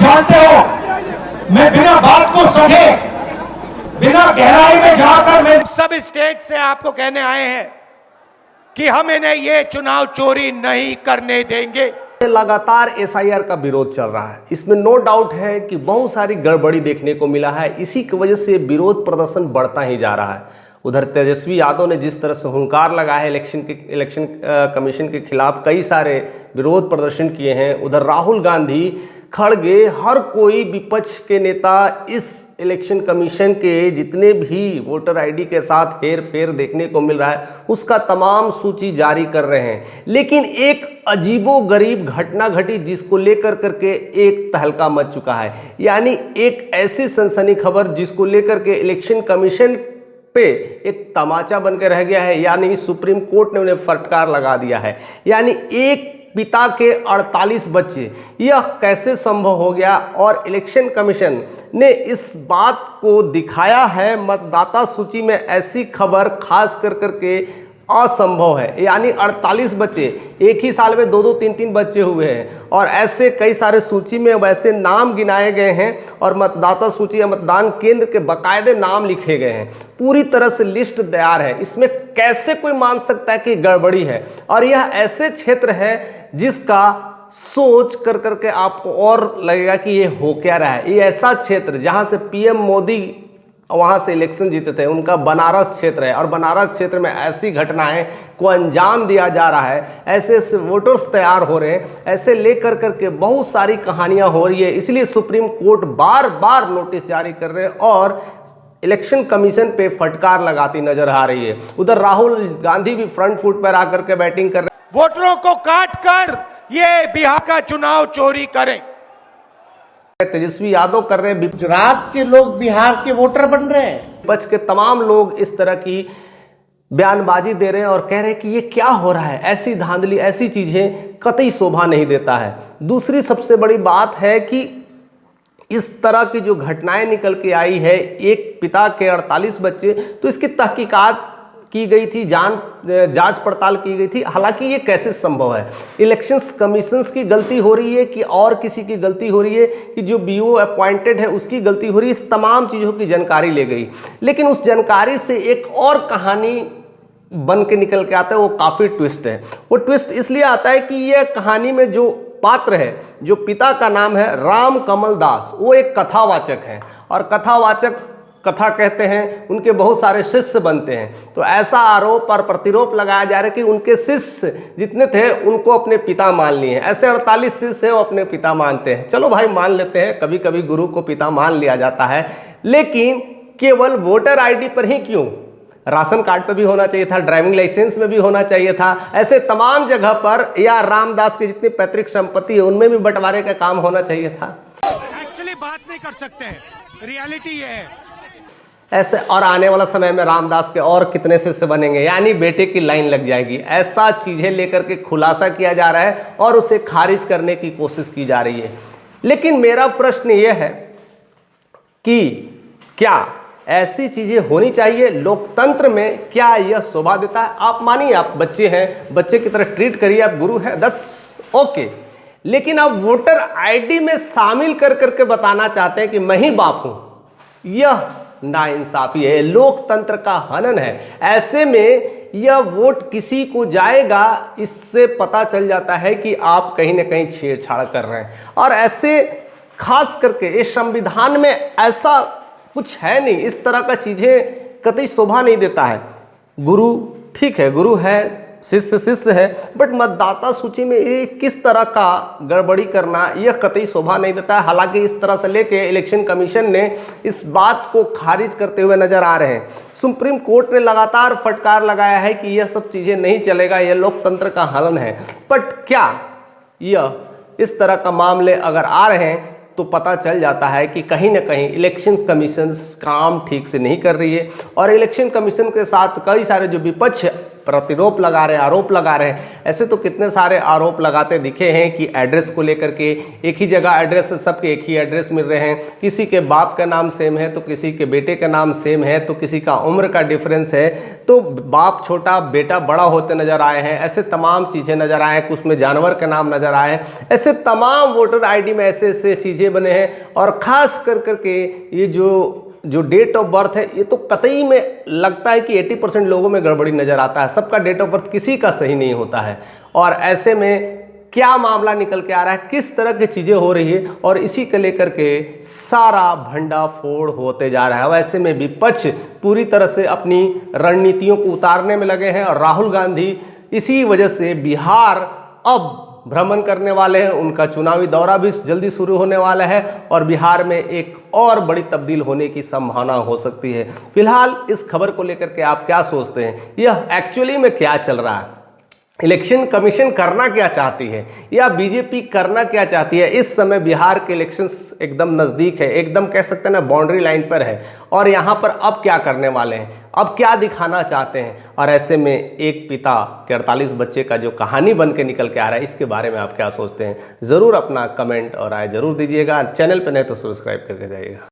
जानते हो, मैं बिना बात को समझे, बिना गहराई में जाकर मैं सब स्टेज से आपको कहने आए हैं कि हम इन्हें ये चुनाव चोरी नहीं करने देंगे। लगातार एसआईआर का विरोध चल रहा है। इसमें नो डाउट है कि बहुत सारी गड़बड़ी देखने को मिला है। इसी की वजह से विरोध प्रदर्शन बढ़ता ही जा रहा है। उधर तेजस्वी यादव ने जिस तरह से हुंकार लगाया है इलेक्शन कमीशन के खिलाफ, कई सारे विरोध प्रदर्शन किए हैं। उधर राहुल गांधी, खड़गे, हर कोई विपक्ष के नेता इस इलेक्शन कमीशन के जितने भी वोटर आईडी के साथ हेर फेर देखने को मिल रहा है उसका तमाम सूची जारी कर रहे हैं। लेकिन एक अजीबोगरीब घटना घटी जिसको लेकर करके एक तहलका मच चुका है। यानी एक ऐसी सनसनी खबर जिसको लेकर के इलेक्शन कमीशन पे एक तमाचा बनकर रह गया है। यानी सुप्रीम कोर्ट ने उन्हें फटकार लगा दिया है। यानी एक पिता के 48 बच्चे, यह कैसे संभव हो गया? और इलेक्शन कमीशन ने इस बात को दिखाया है मतदाता सूची में ऐसी खबर खास कर करके असंभव है। यानी 48 बच्चे, एक ही साल में 2-2, 3-3 बच्चे हुए हैं और ऐसे कई सारे सूची में वैसे नाम गिनाए गए हैं और मतदाता सूची या मतदान केंद्र के बाकायदे नाम लिखे गए हैं। पूरी तरह से लिस्ट तैयार है। इसमें कैसे कोई मान सकता है कि गड़बड़ी है? और यह ऐसे क्षेत्र है जिसका सोच कर करके आपको और लगेगा कि ये हो क्या रहा है। ये ऐसा क्षेत्र जहां से पीएम मोदी वहां से इलेक्शन जीते थे, उनका बनारस क्षेत्र है और बनारस क्षेत्र में ऐसी घटनाएं को अंजाम दिया जा रहा है। ऐसे ऐसे वोटर्स तैयार हो रहे हैं, ऐसे लेकर करके बहुत सारी कहानियां हो रही है। इसलिए सुप्रीम कोर्ट बार बार नोटिस जारी कर रहे हैं और इलेक्शन कमीशन पे फटकार लगाती नजर आ रही है। उधर राहुल गांधी भी फ्रंट फुट पर आकर के बैटिंग कर रहे हैं। वोटरों को काट कर ये बिहार का चुनाव चोरी करें। तेजस्वी यादव कर रहे हैं। गुजरात के लोग बिहार के वोटर बन रहे हैं। विपक्ष के तमाम लोग इस तरह की बयानबाजी दे रहे हैं और कह रहे हैं कि ये क्या हो रहा है। ऐसी धांधली, ऐसी चीजें कतई शोभा नहीं देता है। दूसरी सबसे बड़ी बात है कि इस तरह की जो घटनाएं निकल के आई है, एक पिता के 48 बच्चे, तो इसकी तहकीकात की गई थी, जांच पड़ताल की गई थी। हालांकि ये कैसे संभव है? इलेक्शंस कमीशंस की गलती हो रही है कि और किसी की गलती हो रही है कि जो बीओ अपॉइंटेड है उसकी गलती हो रही है? इस तमाम चीज़ों की जानकारी ले गई, लेकिन उस जानकारी से एक और कहानी बन के निकल के आता है। वो काफ़ी ट्विस्ट है। वो ट्विस्ट इसलिए आता है कि यह कहानी में जो पात्र है, जो पिता का नाम है राम कमल दास, वो एक कथावाचक है और कथावाचक कथा कहते हैं, उनके बहुत सारे शिष्य बनते हैं। तो ऐसा आरोप और प्रतिरोप लगाया जा रहा है कि उनके शिष्य जितने थे उनको अपने पिता मान लिए हैं। ऐसे 48 शिष्य है वो अपने पिता मानते हैं। चलो भाई मान लेते हैं, कभी कभी गुरु को पिता मान लिया जाता है, लेकिन केवल वोटर आईडी पर ही क्यों? राशन कार्ड पर भी होना चाहिए था, ड्राइविंग लाइसेंस में भी होना चाहिए था। ऐसे तमाम जगह पर, या रामदास की जितनी पैतृक संपत्ति है उनमें भी बंटवारे का काम होना चाहिए था। एक्चुअली बात नहीं कर सकते, रियलिटी ये है। ऐसे और आने वाला समय में रामदास के और कितने शिष्य बनेंगे, यानी बेटे की लाइन लग जाएगी। ऐसा चीजें लेकर के खुलासा किया जा रहा है और उसे खारिज करने की कोशिश की जा रही है। लेकिन मेरा प्रश्न यह है कि क्या ऐसी चीजें होनी चाहिए? लोकतंत्र में क्या यह शोभा देता है? आप मानिए आप बच्चे हैं, बच्चे की तरह ट्रीट करिए, आप गुरु हैं, दैट्स ओके। लेकिन आप वोटर आईडी में शामिल कर करके बताना चाहते हैं कि मैं ही बाप हूं, यह नाइंसाफी है, लोकतंत्र का हनन है। ऐसे में यह वोट किसी को जाएगा, इससे पता चल जाता है कि आप कहीं ना कहीं छेड़छाड़ कर रहे हैं। और ऐसे खास करके इस संविधान में ऐसा कुछ है नहीं, इस तरह का चीजें कतई शोभा नहीं देता है। गुरु ठीक है, गुरु है, शिष्य शिष्य है, बट मतदाता सूची में ये किस तरह का गड़बड़ी करना यह कतई शोभा नहीं देता है। हालांकि इस तरह से लेके इलेक्शन कमीशन ने इस बात को खारिज करते हुए नजर आ रहे हैं। सुप्रीम कोर्ट ने लगातार फटकार लगाया है कि यह सब चीजें नहीं चलेगा, यह लोकतंत्र का हनन है। बट क्या यह इस तरह का मामले अगर आ रहे हैं तो पता चल जाता है कि कहीं ना कहीं इलेक्शन कमीशन काम ठीक से नहीं कर रही है और इलेक्शन कमीशन के साथ कई सारे जो विपक्ष प्रतिरोप लगा रहे हैं, आरोप लगा रहे हैं। ऐसे तो कितने सारे आरोप लगाते दिखे हैं कि एड्रेस को लेकर के, एक ही जगह एड्रेस है, सबके एक ही एड्रेस मिल रहे हैं, किसी के बाप का नाम सेम है तो किसी के बेटे का नाम सेम है, तो किसी का उम्र का डिफरेंस है, तो बाप छोटा बेटा बड़ा होते नजर आए हैं। ऐसे तमाम चीज़ें नजर आए हैं, कुछ में जानवर के नाम नजर आए हैं। ऐसे तमाम वोटर आईडी में ऐसे ऐसे चीज़ें बने हैं। और ख़ास कर करके ये जो डेट ऑफ बर्थ है, ये तो कतई में लगता है कि 80% लोगों में गड़बड़ी नज़र आता है। सबका डेट ऑफ बर्थ किसी का सही नहीं होता है। और ऐसे में क्या मामला निकल के आ रहा है, किस तरह की चीज़ें हो रही है, और इसी को लेकर के सारा भंडाफोड़ होते जा रहा है। वैसे में विपक्ष पूरी तरह से अपनी रणनीतियों को उतारने में लगे हैं और राहुल गांधी इसी वजह से बिहार अब भ्रमण करने वाले हैं। उनका चुनावी दौरा भी जल्दी शुरू होने वाला है और बिहार में एक और बड़ी तब्दील होने की संभावना हो सकती है। फिलहाल इस खबर को लेकर के आप क्या सोचते हैं? यह एक्चुअली में क्या चल रहा है? इलेक्शन कमीशन करना क्या चाहती है या बीजेपी करना क्या चाहती है? इस समय बिहार के इलेक्शंस एकदम नज़दीक है, एकदम कह सकते हैं ना बाउंड्री लाइन पर है। और यहाँ पर अब क्या करने वाले हैं, अब क्या दिखाना चाहते हैं? और ऐसे में एक पिता के 48 बच्चे का जो कहानी बन के निकल के आ रहा है, इसके बारे में आप क्या सोचते हैं? ज़रूर अपना कमेंट और राय जरूर दीजिएगा। चैनल पर नहीं तो सब्सक्राइब करके जाइएगा।